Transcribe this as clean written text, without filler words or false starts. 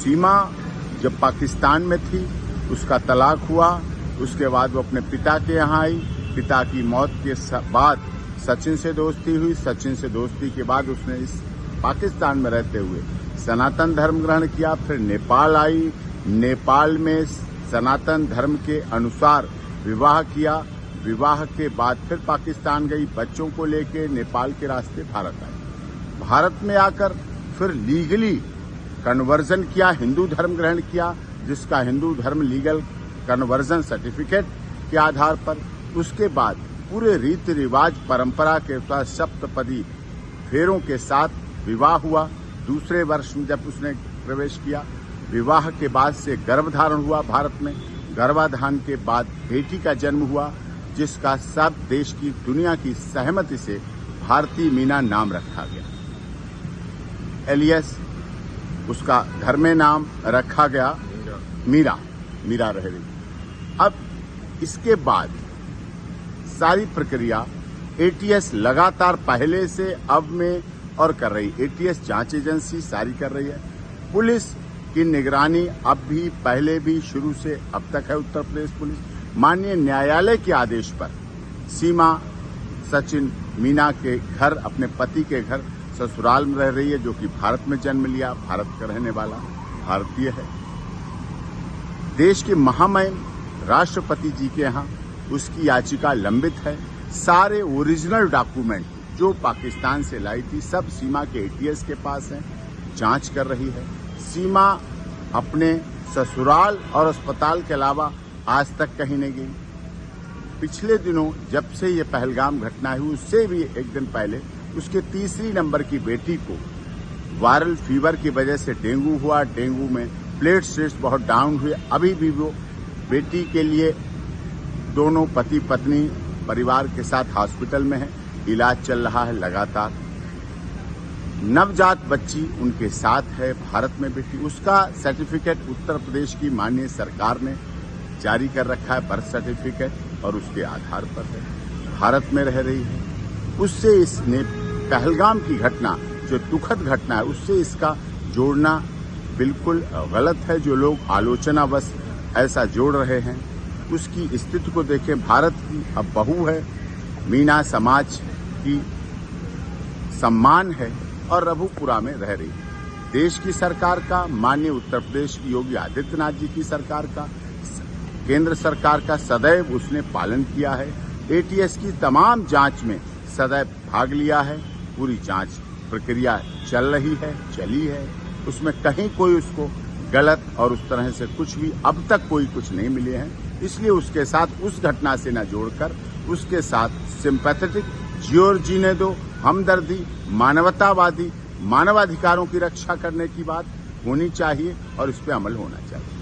सीमा जब पाकिस्तान में थी, उसका तलाक हुआ, उसके बाद वो अपने पिता के यहाँ आई। पिता की मौत के बाद सचिन से दोस्ती हुई। सचिन से दोस्ती के बाद उसने इस पाकिस्तान में रहते हुए सनातन धर्म ग्रहण किया। फिर नेपाल आई, नेपाल में सनातन धर्म के अनुसार विवाह किया। विवाह के बाद फिर पाकिस्तान गई, बच्चों को लेके नेपाल के रास्ते भारत आई। भारत में आकर फिर लीगली कन्वर्जन किया, हिंदू धर्म ग्रहण किया, जिसका हिंदू धर्म लीगल कन्वर्जन सर्टिफिकेट के आधार पर। उसके बाद पूरे रीति रिवाज परंपरा के साथ सप्तपदी फेरों के साथ विवाह हुआ। दूसरे वर्ष में जब उसने प्रवेश किया, विवाह के बाद से गर्भधारण हुआ भारत में। गर्भाधान के बाद बेटी का जन्म हुआ, जिसका सब देश की दुनिया की सहमति से भारती मीना नाम रखा गया। एलियस उसका घर में नाम रखा गया मीरा रह गई। अब इसके बाद सारी प्रक्रिया एटीएस लगातार पहले से अब में और कर रही। एटीएस जांच एजेंसी सारी कर रही है। पुलिस की निगरानी अब भी पहले भी शुरू से अब तक है। उत्तर प्रदेश पुलिस माननीय न्यायालय के आदेश पर सीमा सचिन मीना के घर, अपने पति के घर ससुराल में रह रही है, जो कि भारत में जन्म लिया, भारत का रहने वाला भारतीय है। देश के महामहिम राष्ट्रपति जी के यहाँ उसकी याचिका लंबित है। सारे ओरिजिनल डॉक्यूमेंट जो पाकिस्तान से लाई थी सब सीमा के एटीएस के पास हैं, जांच कर रही है। सीमा अपने ससुराल और अस्पताल के अलावा आज तक कहीं नहीं गई। पिछले दिनों जब से ये पहलगाम घटना हुई, उससे भी एक दिन पहले उसके तीसरी नंबर की बेटी को वायरल फीवर की वजह से डेंगू हुआ। डेंगू में प्लेटलेट्स बहुत डाउन हुए। अभी भी वो बेटी के लिए दोनों पति पत्नी परिवार के साथ हॉस्पिटल में है, इलाज चल रहा है लगातार। नवजात बच्ची उनके साथ है भारत में बेटी। उसका सर्टिफिकेट उत्तर प्रदेश की माननीय सरकार ने जारी कर रखा है, बर्थ सर्टिफिकेट, और उसके आधार पर है, भारत में रह रही है। उससे इसने पहलगाम की घटना जो दुखद घटना है, उससे इसका जोड़ना बिल्कुल गलत है। जो लोग आलोचनावश ऐसा जोड़ रहे हैं, उसकी स्थिति को देखें। भारत की अब बहू है, मीना समाज की सम्मान है और रघुपुरा में रह रही है। देश की सरकार का, माननीय उत्तर प्रदेश की योगी आदित्यनाथ जी की सरकार का, केंद्र सरकार का सदैव उसने पालन किया है। एटीएस की तमाम जांच में सदैव भाग लिया है। पूरी जांच प्रक्रिया चल रही है, चली है, उसमें कहीं कोई उसको गलत और उस तरह से कुछ भी अब तक कोई कुछ नहीं मिले हैं। इसलिए उसके साथ उस घटना से न जोड़कर उसके साथ सिंपैथेटिक, जियो और जीने दो, हमदर्दी, मानवतावादी, मानवाधिकारों की रक्षा करने की बात होनी चाहिए और इस पर अमल होना चाहिए।